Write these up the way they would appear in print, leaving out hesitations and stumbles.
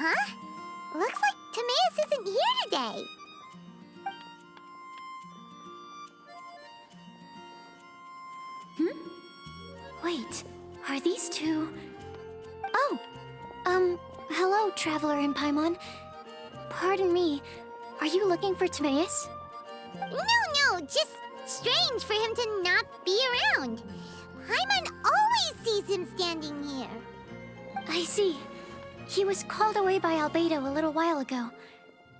Huh? Looks like Timaeus isn't here today. Wait, are these two... Oh! Hello, Traveler in Paimon. Pardon me, are you looking for Timaeus? No, just strange for him to not be around. Paimon always sees him standing here. I see. He was called away by Albedo a little while ago.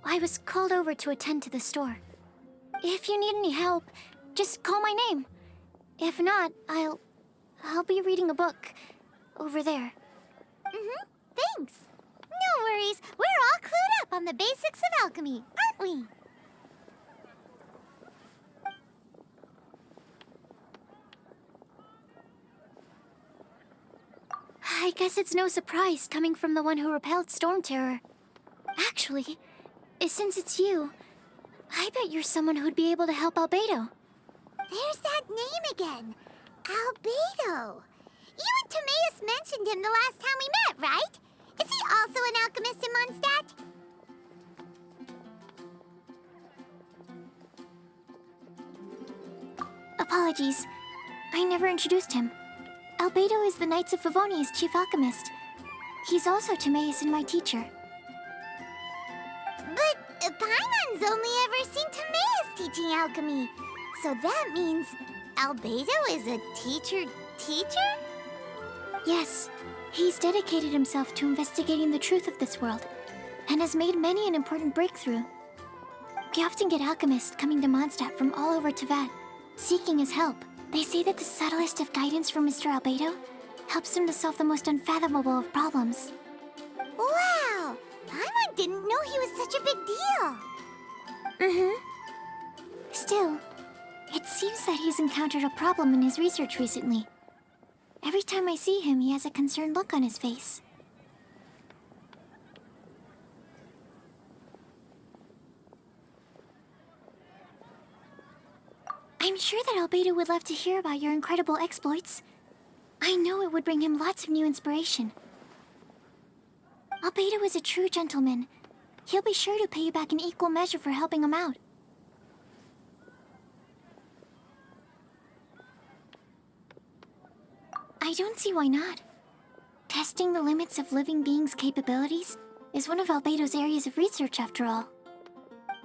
I was called over to attend to the store. If you need any help, just call my name. If not, I'll be reading a book over there. Thanks. No worries. We're all clued up on the basics of alchemy, aren't we? I guess it's no surprise coming from the one who repelled Storm Terror. Actually, since it's you, I bet you're someone who'd be able to help Albedo. There's that name again. Albedo. You and Timaeus mentioned him the last time we met, right? Is he also an alchemist in Mondstadt? Apologies. I never introduced him. Albedo is the Knights of Favonia's chief alchemist. He's also Timaeus and my teacher. But Paimon's only ever seen Timaeus teaching alchemy. So that means Albedo is a teacher? Yes, he's dedicated himself to investigating the truth of this world, and has made many an important breakthrough. We often get alchemists coming to Mondstadt from all over Teyvat, seeking his help. They say that the subtlest of guidance from Mr. Albedo helps him to solve the most unfathomable of problems. Wow! Paimon didn't know he was such a big deal. Still, it seems that he's encountered a problem in his research recently. Every time I see him, he has a concerned look on his face. I'm sure that Albedo would love to hear about your incredible exploits. I know it would bring him lots of new inspiration. Albedo is a true gentleman. He'll be sure to pay you back in equal measure for helping him out. I don't see why not. Testing the limits of living beings' capabilities is one of Albedo's areas of research, after all.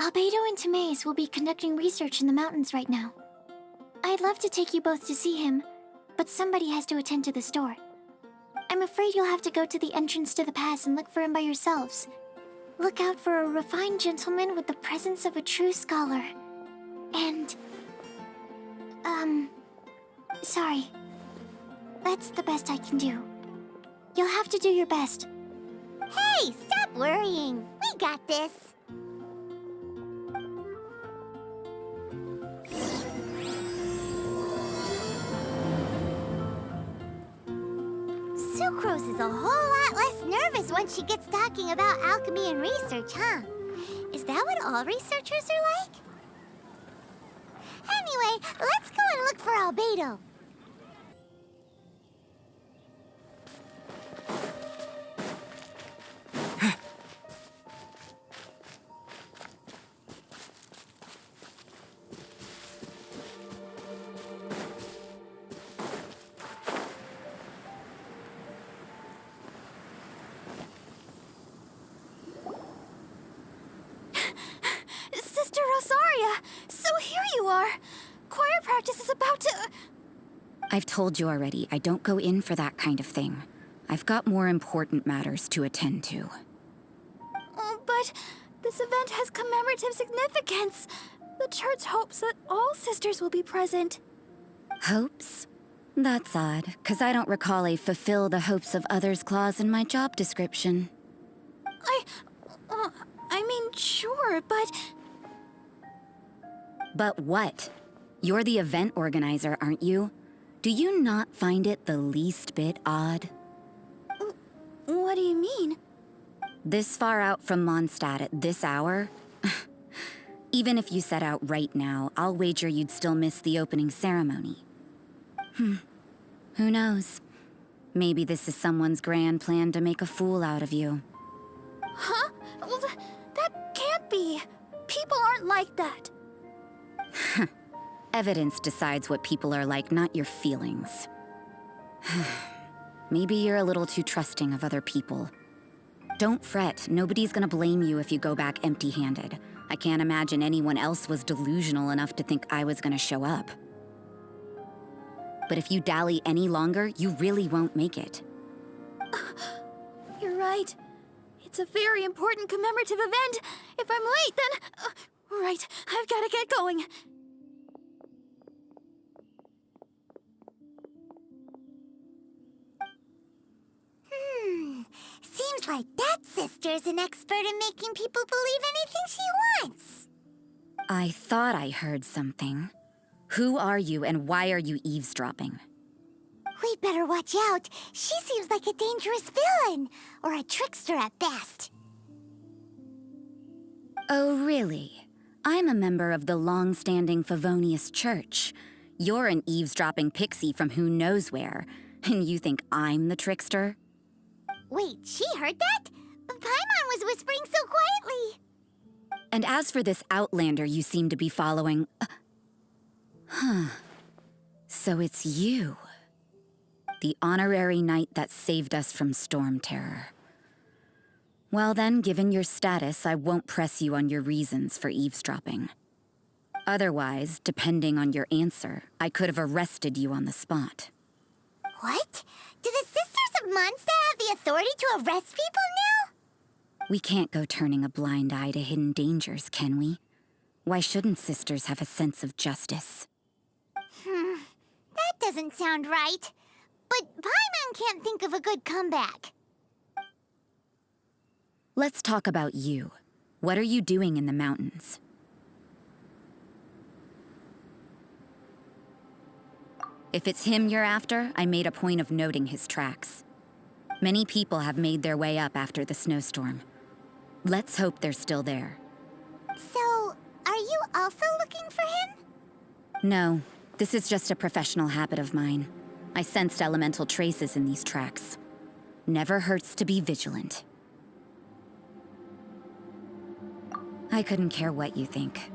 Albedo and Timaeus will be conducting research in the mountains right now. I'd love to take you both to see him, but somebody has to attend to the store. I'm afraid you'll have to go to the entrance to the pass and look for him by yourselves. Look out for a refined gentleman with the presence of a true scholar. And... sorry. That's the best I can do. You'll have to do your best. Hey, stop worrying. We got this. Sucrose is a whole lot less nervous once she gets talking about alchemy and research, huh? Is that what all researchers are like? Anyway, let's go and look for Albedo. Sister Rosaria! So here you are! Choir practice is about to... I've told you already, I don't go in for that kind of thing. I've got more important matters to attend to. But this event has commemorative significance. The church hopes that all sisters will be present. Hopes? That's odd, 'cause I don't recall a fulfill the hopes of others clause in my job description. I mean, sure, but... But what? You're the event organizer, aren't you? Do you not find it the least bit odd? What do you mean? This far out from Mondstadt at this hour? Even if you set out right now, I'll wager you'd still miss the opening ceremony. Who knows? Maybe this is someone's grand plan to make a fool out of you. Huh? Well, that can't be. People aren't like that. Evidence decides what people are like, not your feelings. Maybe you're a little too trusting of other people. Don't fret, nobody's gonna blame you if you go back empty-handed. I can't imagine anyone else was delusional enough to think I was gonna show up. But if you dally any longer, you really won't make it. You're right. It's a very important commemorative event. If I'm late, then... right, I've gotta get going. Seems like that sister's an expert in making people believe anything she wants. I thought I heard something. Who are you and why are you eavesdropping? We'd better watch out. She seems like a dangerous villain, or a trickster at best. Oh, really? I'm a member of the long-standing Favonius Church. You're an eavesdropping pixie from who knows where, and you think I'm the trickster? Wait, she heard that? Paimon was whispering so quietly. And as for this outlander you seem to be following... So it's you. The honorary knight that saved us from storm terror. Well then, given your status, I won't press you on your reasons for eavesdropping. Otherwise, depending on your answer, I could have arrested you on the spot. What? Do the Sisters of Mondstadt have the authority to arrest people now? We can't go turning a blind eye to hidden dangers, can we? Why shouldn't sisters have a sense of justice? That doesn't sound right. But Paimon can't think of a good comeback. Let's talk about you. What are you doing in the mountains? If it's him you're after, I made a point of noting his tracks. Many people have made their way up after the snowstorm. Let's hope they're still there. So, are you also looking for him? No, this is just a professional habit of mine. I sensed elemental traces in these tracks. Never hurts to be vigilant. I couldn't care what you think.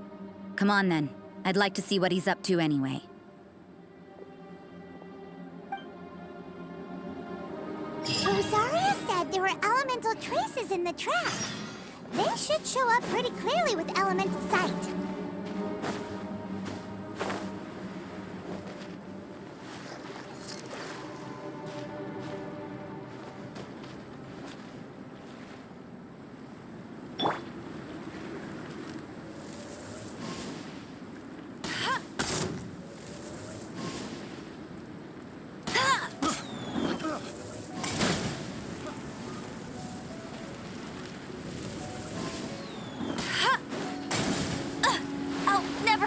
Come on then. I'd like to see what he's up to anyway. Rosaria said there were elemental traces in the tracks. They should show up pretty clearly with elemental sight.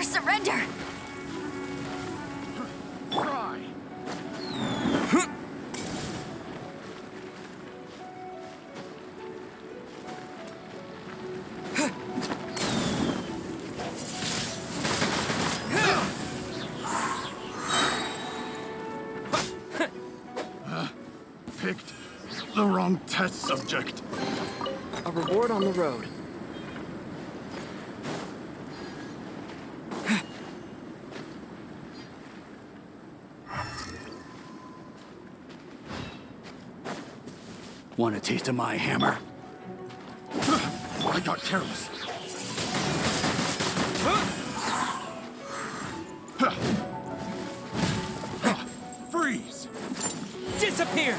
Surrender! Try. Picked the wrong test subject. A reward on the road. Want a taste of my hammer? I got careless. Freeze! Disappear!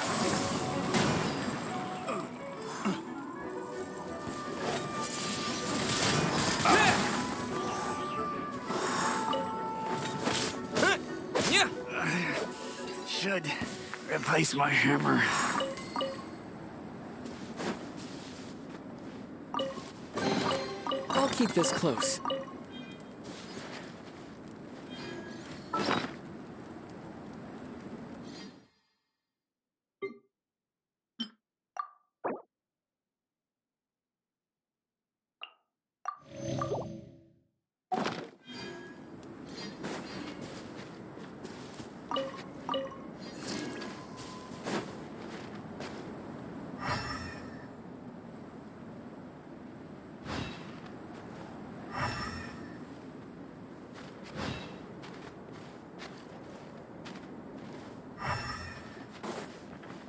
Should replace my hammer. I'll keep this close.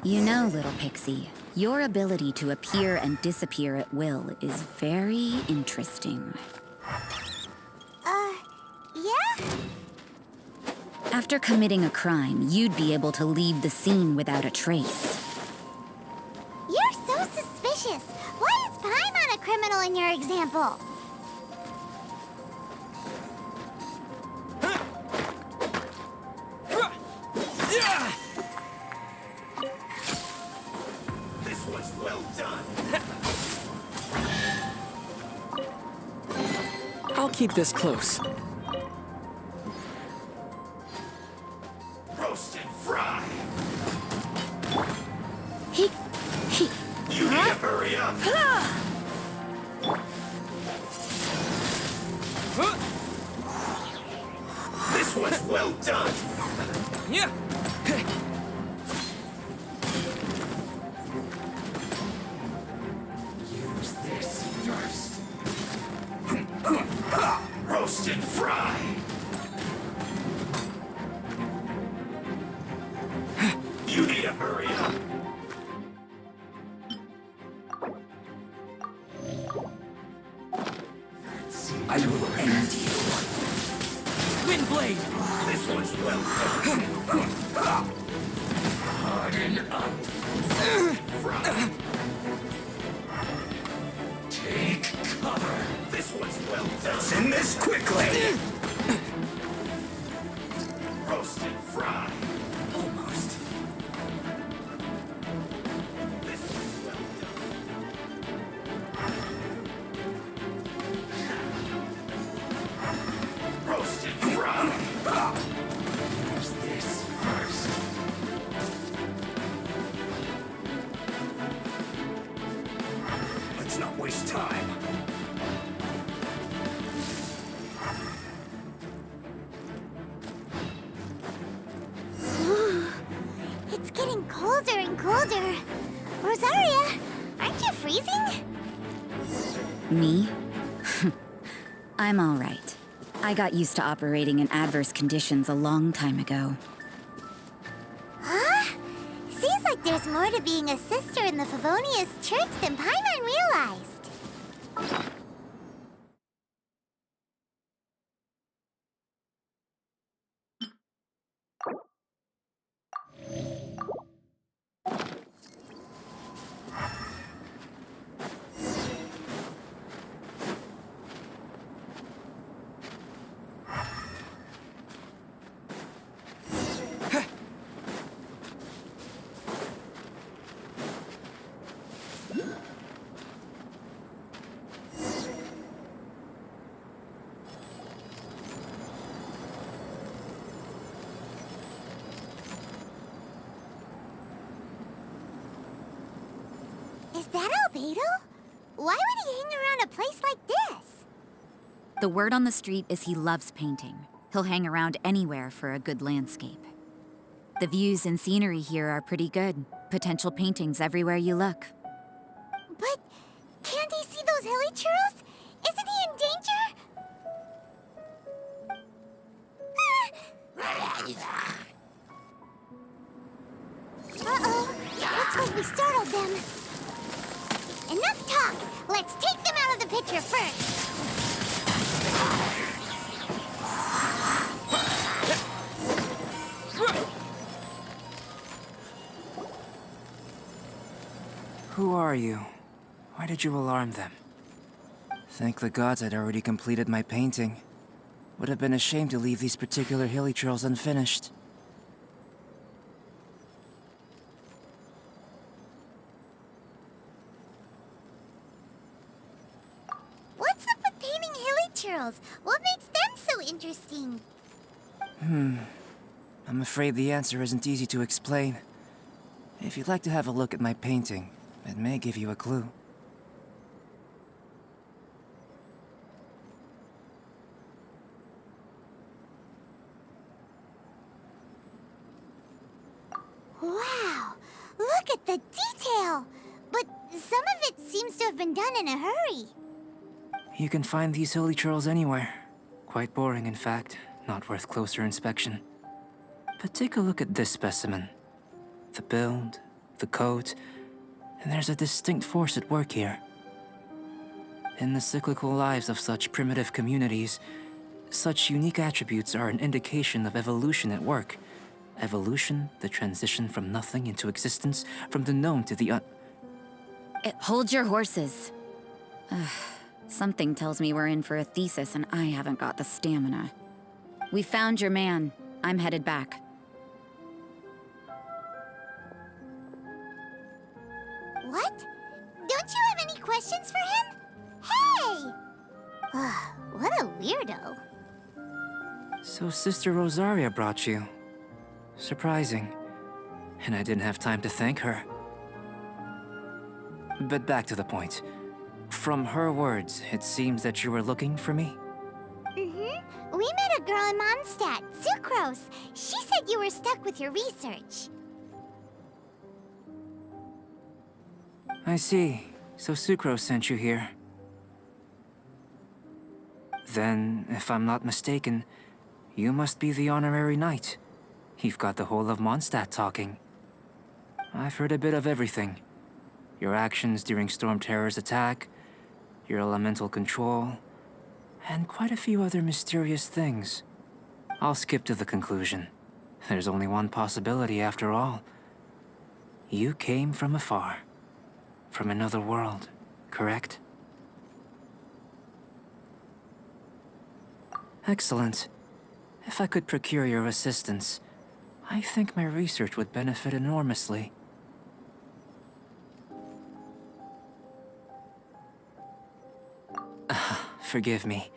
You know, little pixie, your ability to appear and disappear at will is very interesting. Yeah? After committing a crime, you'd be able to leave the scene without a trace. You're so suspicious. Why is Paimon a criminal in your example? This was well done. I'll keep this close. Roast and fry. He... You need to hurry up. This was well done. Yeah. Use this first. Roast and fry. You need to hurry up. I will end you. Windblade! This was well done. Harden up. Fry. Take cover. This was well done. Send this quickly. Roast and fry. Almost. This was well done. Roast and fry. Use this first. Let's not waste time. It's getting colder and colder. Rosaria, aren't you freezing? Me? I'm all right. I got used to operating in adverse conditions a long time ago. Huh? Seems like there's more to being a sister in the Favonius Church than Paimon realized. Is that Albedo? Why would he hang around a place like this? The word on the street is he loves painting. He'll hang around anywhere for a good landscape. The views and scenery here are pretty good. Potential paintings everywhere you look. But can't he see those hilichurls? Isn't he in danger? Uh-oh. Looks like we startled them. Enough talk. Let's take them out of the picture first. Who are you? Why did you alarm them? Thank the gods I'd already completed my painting. Would have been a shame to leave these particular hilichurls unfinished. What's up with painting hilichurls? What makes them so interesting? I'm afraid the answer isn't easy to explain. If you'd like to have a look at my painting, it may give you a clue. Wow, look at the detail! But some of it seems to have been done in a hurry. You can find these hilichurls anywhere. Quite boring, in fact. Not worth closer inspection. But take a look at this specimen. The build, the code, and there's a distinct force at work here. In the cyclical lives of such primitive communities, such unique attributes are an indication of evolution at work. Evolution, the transition from nothing into existence, from the known to the Hold your horses. Ugh, something tells me we're in for a thesis and I haven't got the stamina. We found your man. I'm headed back. What? Don't you have any questions for him? Hey! What a weirdo. So Sister Rosaria brought you. Surprising. And I didn't have time to thank her. But back to the point. From her words, it seems that you were looking for me? Mm-hmm. We met a girl in Mondstadt, Sucrose. She said you were stuck with your research. I see. So Sucrose sent you here. Then, if I'm not mistaken, you must be the honorary knight. You've got the whole of Mondstadt talking. I've heard a bit of everything. Your actions during Storm Terror's attack, your elemental control, and quite a few other mysterious things. I'll skip to the conclusion. There's only one possibility after all. You came from afar. From another world, correct? Excellent. If I could procure your assistance, I think my research would benefit enormously. Forgive me.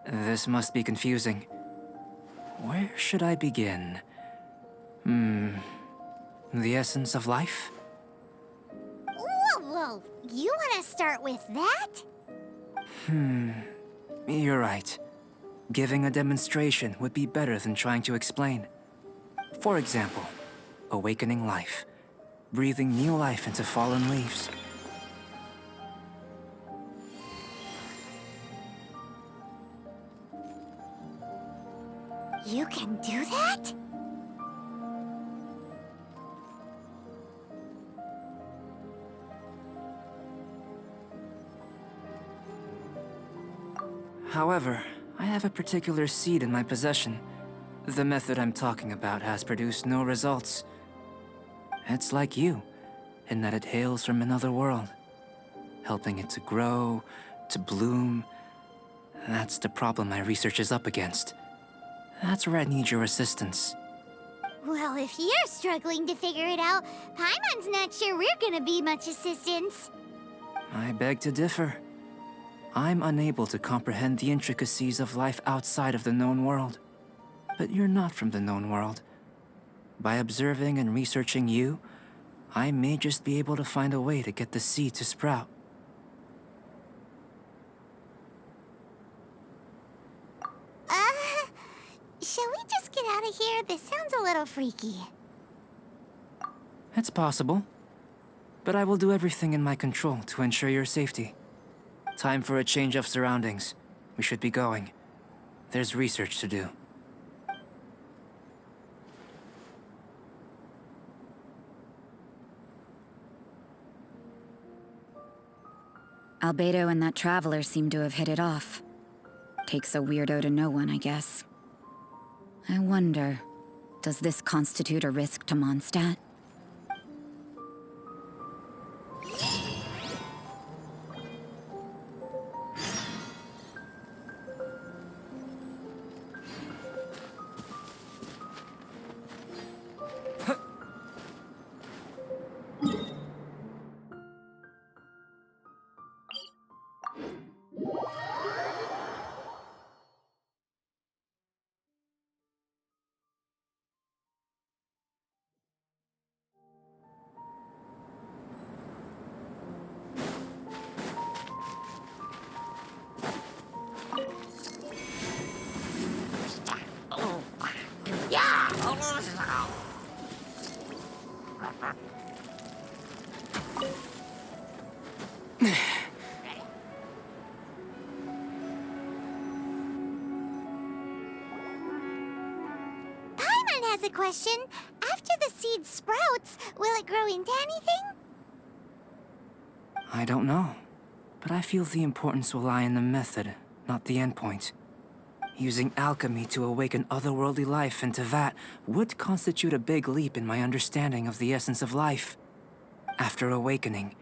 This must be confusing. Where should I begin? The essence of life? Whoa. You want to start with that? You're right. Giving a demonstration would be better than trying to explain. For example, awakening life. Breathing new life into fallen leaves. You can do that? However, I have a particular seed in my possession. The method I'm talking about has produced no results. It's like you, in that it hails from another world. Helping it to grow, to bloom. That's the problem my research is up against. That's where I need your assistance. Well, if you're struggling to figure it out, Paimon's not sure we're gonna be much assistance. I beg to differ. I'm unable to comprehend the intricacies of life outside of the known world. But you're not from the known world. By observing and researching you, I may just be able to find a way to get the seed to sprout. Shall we just get out of here? This sounds a little freaky. It's possible. But I will do everything in my control to ensure your safety. Time for a change of surroundings. We should be going. There's research to do. Albedo and that traveler seem to have hit it off. Takes a weirdo to know one, I guess. I wonder, does this constitute a risk to Mondstadt? Paimon has a question. after the seed sprouts, will it grow into anything? I don't know, but I feel the importance will lie in the method, not the endpoint. Using alchemy to awaken otherworldly life into that would constitute a big leap in my understanding of the essence of life. After awakening,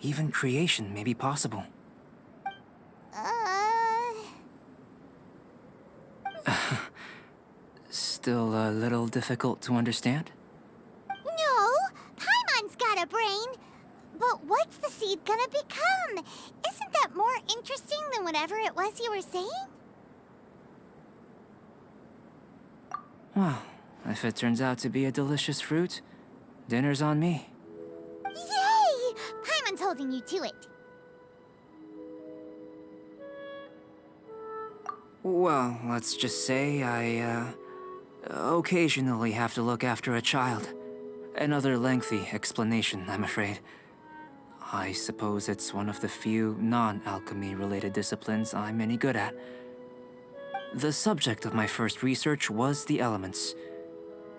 even creation may be possible. Still a little difficult to understand? No, Paimon's got a brain. But what's the seed gonna become? Isn't that more interesting than whatever it was you were saying? Well, if it turns out to be a delicious fruit, dinner's on me. Yay! Paimon's holding you to it. Well, let's just say I, occasionally have to look after a child. Another lengthy explanation, I'm afraid. I suppose it's one of the few non-alchemy-related disciplines I'm any good at. The subject of my first research was the elements.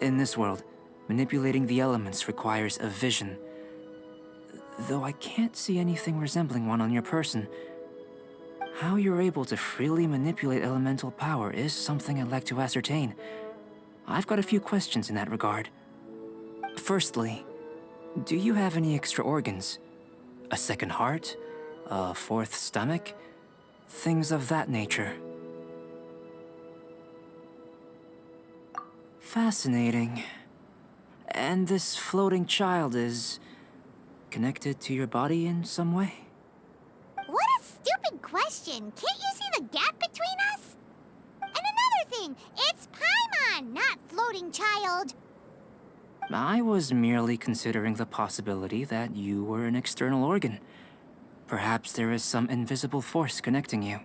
In this world, manipulating the elements requires a vision. Though I can't see anything resembling one on your person, how you're able to freely manipulate elemental power is something I'd like to ascertain. I've got a few questions in that regard. Firstly, do you have any extra organs? A second heart? A fourth stomach? Things of that nature. Fascinating. And this floating child is connected to your body in some way? What a stupid question. Can't you see the gap between us? And another thing, it's Paimon, not floating child. I was merely considering the possibility that you were an external organ. Perhaps there is some invisible force connecting you.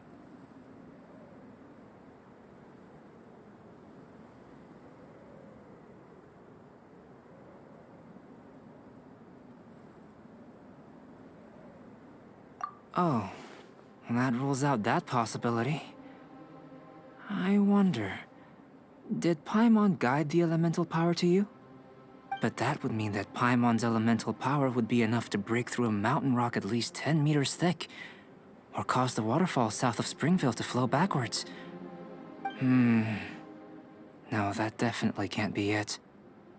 Oh, that rules out that possibility. I wonder, did Paimon guide the elemental power to you? But that would mean that Paimon's elemental power would be enough to break through a mountain rock at least 10 meters thick, or cause the waterfall south of Springville to flow backwards. No, that definitely can't be it.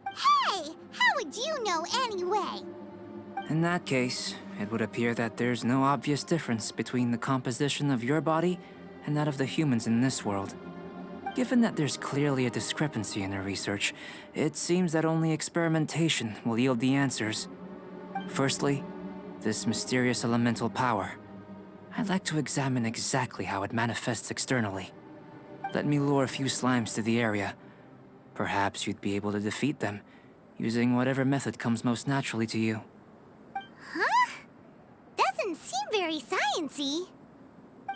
Hey, how would you know anyway? In that case, it would appear that there's no obvious difference between the composition of your body and that of the humans in this world. Given that there's clearly a discrepancy in our research, it seems that only experimentation will yield the answers. Firstly, this mysterious elemental power. I'd like to examine exactly how it manifests externally. Let me lure a few slimes to the area. Perhaps you'd be able to defeat them, using whatever method comes most naturally to you. Huh? Doesn't seem very sciencey.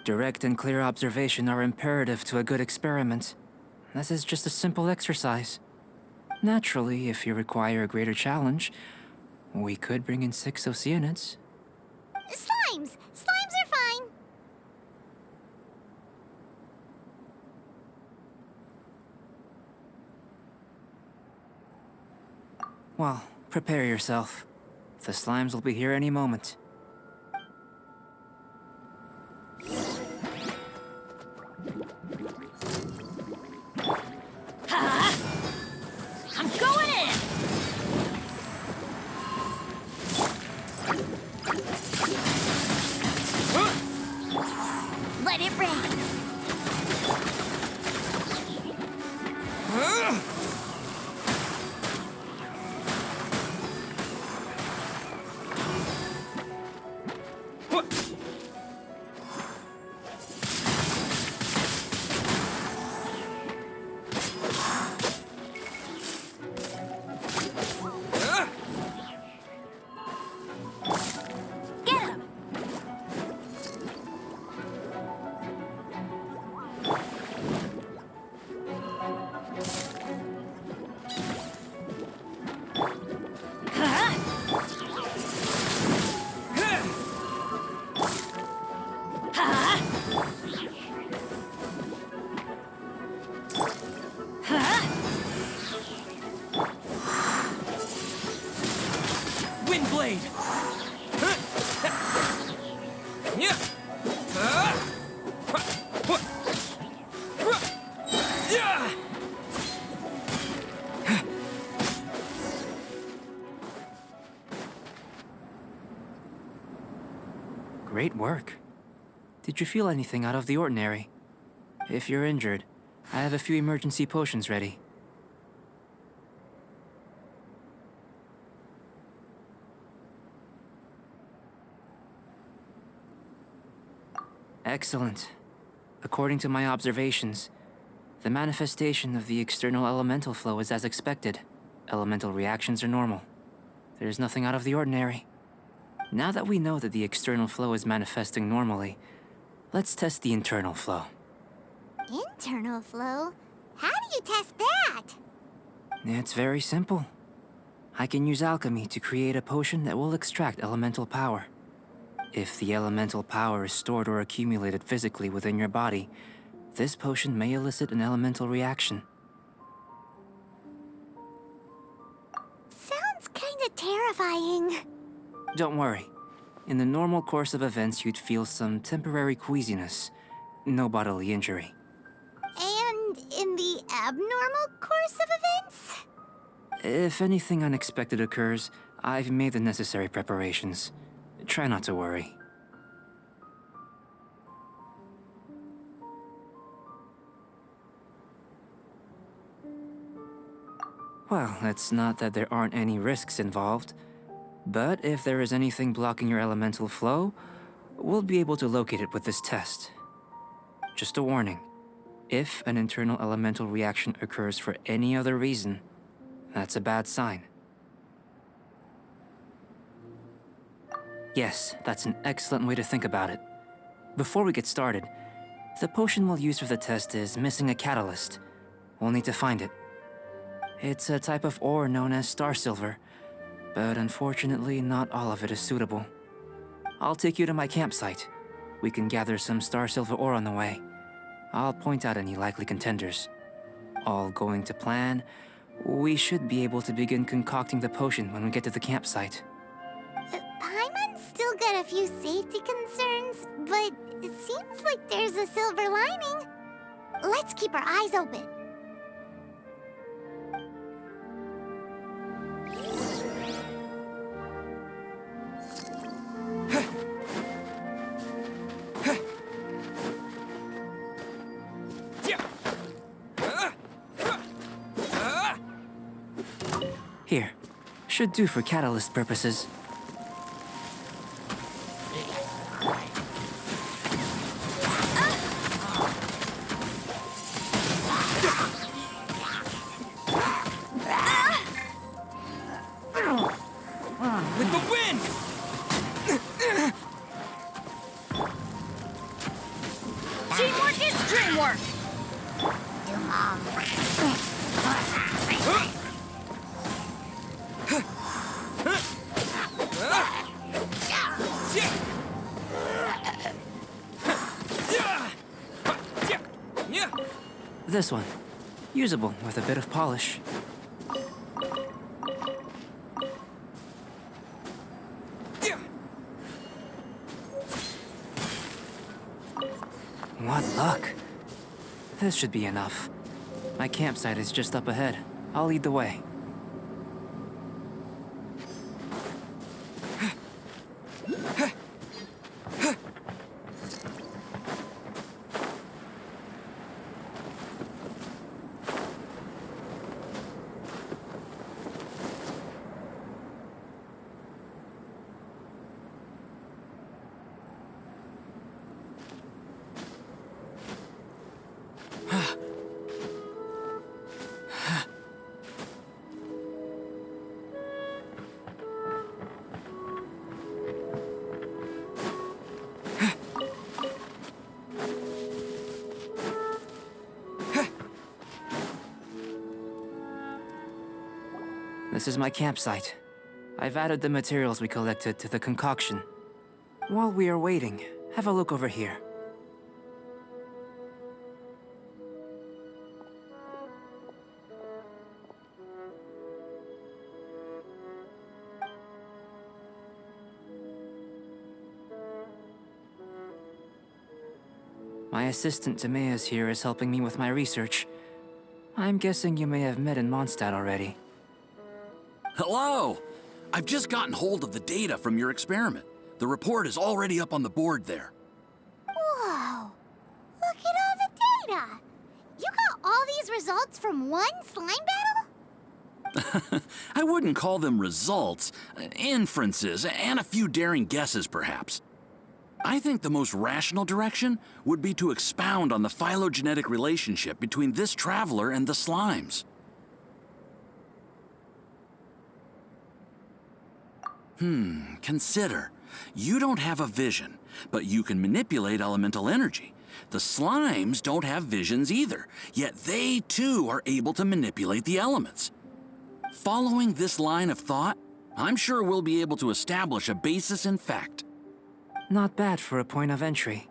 Direct and clear observation are imperative to a good experiment. This is just a simple exercise. Naturally, if you require a greater challenge, we could bring in 6 Oceanids. Slimes! Slimes are fine. Well, prepare yourself. The slimes will be here any moment. I'm going in! Let it rain. blade! Yeah! Yeah! Great work. Did you feel anything out of the ordinary? If you're injured, I have a few emergency potions ready. Excellent. According to my observations, the manifestation of the external elemental flow is as expected. Elemental reactions are normal. There's nothing out of the ordinary. Now that we know that the external flow is manifesting normally, let's test the internal flow. Internal flow? How do you test that? It's very simple. I can use alchemy to create a potion that will extract elemental power. If the elemental power is stored or accumulated physically within your body, this potion may elicit an elemental reaction. Sounds kinda terrifying. Don't worry. In the normal course of events, you'd feel some temporary queasiness. No bodily injury. And in the abnormal course of events? If anything unexpected occurs, I've made the necessary preparations. Try not to worry. Well, it's not that there aren't any risks involved. But if there is anything blocking your elemental flow, we'll be able to locate it with this test. Just a warning. If an internal elemental reaction occurs for any other reason, that's a bad sign. Yes, that's an excellent way to think about it. Before we get started, the potion we'll use for the test is missing a catalyst. We'll need to find it. It's a type of ore known as star silver, but unfortunately not all of it is suitable. I'll take you to my campsite. We can gather some star silver ore on the way. I'll point out any likely contenders. All going to plan, we should be able to begin concocting the potion when we get to the campsite. Paimon's still got a few safety concerns, but it seems like there's a silver lining. Let's keep our eyes open. Here, should do for catalyst purposes. With the wind! Teamwork is dreamwork! This one. Usable with a bit of polish. What luck. This should be enough. My campsite is just up ahead. I'll lead the way. This is my campsite. I've added the materials we collected to the concoction. While we are waiting, have a look over here. My assistant Timaeus here is helping me with my research. I'm guessing you may have met in Mondstadt already. Hello! I've just gotten hold of the data from your experiment. The report is already up on the board there. Whoa! Look at all the data! You got all these results from one slime battle? I wouldn't call them results, inferences, and a few daring guesses, perhaps. I think the most rational direction would be to expound on the phylogenetic relationship between this traveler and the slimes. Consider. You don't have a vision, but you can manipulate elemental energy. The slimes don't have visions either, yet they too are able to manipulate the elements. Following this line of thought, I'm sure we'll be able to establish a basis in fact. Not bad for a point of entry.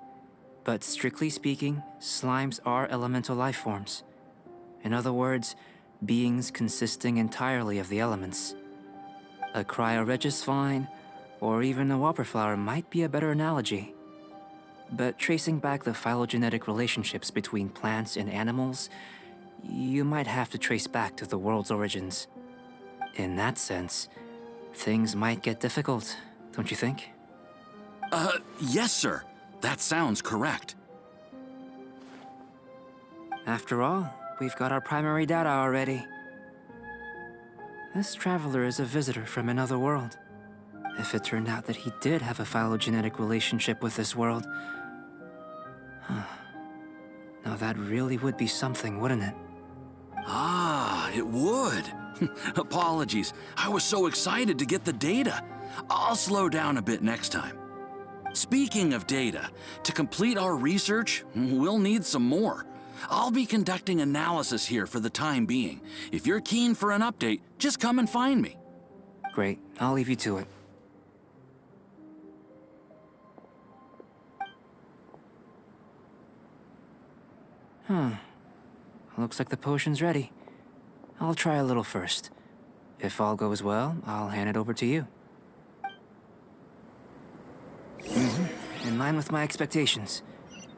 But strictly speaking, slimes are elemental life forms. In other words, beings consisting entirely of the elements. A cryoregisvine, or even a whopperflower might be a better analogy. But tracing back the phylogenetic relationships between plants and animals, you might have to trace back to the world's origins. In that sense, things might get difficult, don't you think? Yes, sir. That sounds correct. After all, we've got our primary data already. This traveler is a visitor from another world. If it turned out that he did have a phylogenetic relationship with this world... Now that really would be something, wouldn't it? Ah, it would. Apologies. I was so excited to get the data. I'll slow down a bit next time. Speaking of data, to complete our research, we'll need some more. I'll be conducting analysis here for the time being. If you're keen for an update, just come and find me. Great, I'll leave you to it. Looks like the potion's ready. I'll try a little first. If all goes well, I'll hand it over to you. In line with my expectations.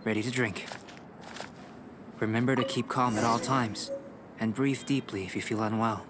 Ready to drink. Remember to keep calm at all times, and breathe deeply if you feel unwell.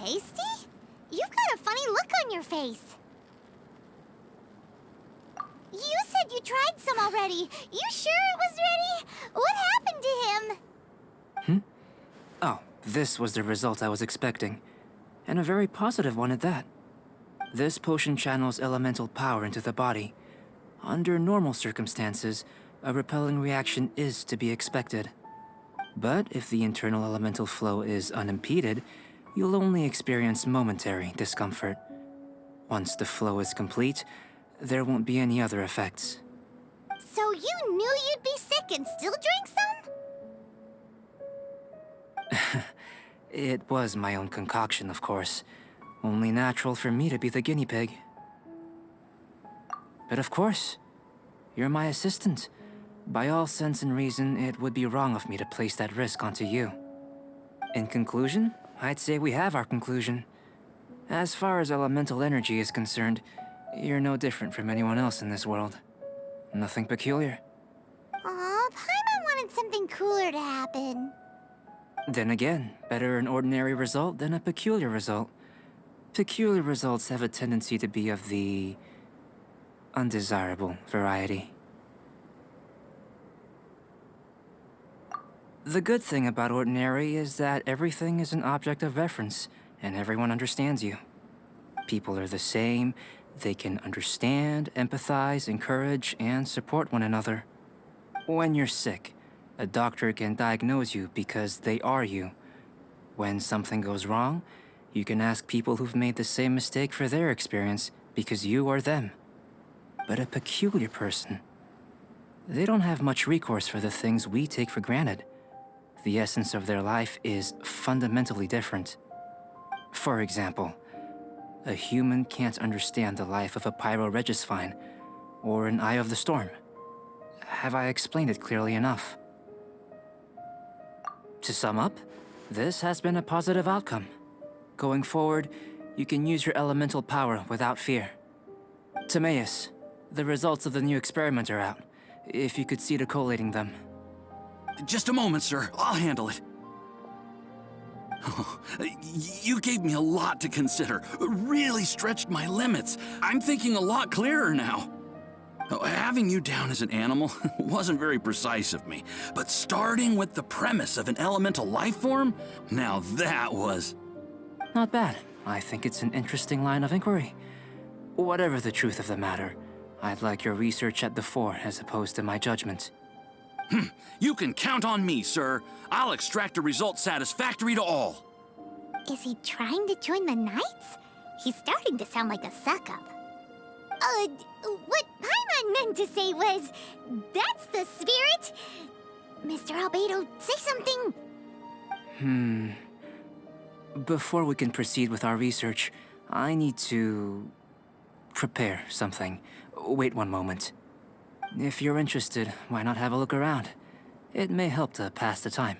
tasty? You've got a funny look on your face. You said you tried some already. You sure it was ready? What happened to him? Oh, this was the result I was expecting. And a very positive one at that. This potion channels elemental power into the body. Under normal circumstances, a repelling reaction is to be expected. But if the internal elemental flow is unimpeded, you'll only experience momentary discomfort. Once the flow is complete, there won't be any other effects. So you knew you'd be sick and still drank some? It was my own concoction, of course. Only natural for me to be the guinea pig. But of course, you're my assistant. By all sense and reason, it would be wrong of me to place that risk onto you. In conclusion, I'd say we have our conclusion. As far as elemental energy is concerned, you're no different from anyone else in this world. Nothing peculiar. Aw, Paimon wanted something cooler to happen. Then again, better an ordinary result than a peculiar result. Peculiar results have a tendency to be of the undesirable variety. The good thing about ordinary is that everything is an object of reference, and everyone understands you. People are the same, they can understand, empathize, encourage, and support one another. When you're sick, a doctor can diagnose you because they are you. When something goes wrong, you can ask people who've made the same mistake for their experience because you are them. But a peculiar person, they don't have much recourse for the things we take for granted. The essence of their life is fundamentally different. For example, a human can't understand the life of a pyro-regisvine or an Eye of the Storm. Have I explained it clearly enough? To sum up, this has been a positive outcome. Going forward, you can use your elemental power without fear. Timaeus, the results of the new experiment are out. If you could see to collating them. Just a moment, sir. I'll handle it. Oh, you gave me a lot to consider. Really stretched my limits. I'm thinking a lot clearer now. Having you down as an animal wasn't very precise of me, but starting with the premise of an elemental life form, now that was... Not bad. I think it's an interesting line of inquiry. Whatever the truth of the matter, I'd like your research at the fore as opposed to my judgment. You can count on me, sir. I'll extract a result satisfactory to all. Is he trying to join the Knights? He's starting to sound like a suck-up. What Paimon meant to say was, that's the spirit! Mr. Albedo, say something! Before we can proceed with our research, I need to... prepare something. Wait one moment. If you're interested, why not have a look around? It may help to pass the time.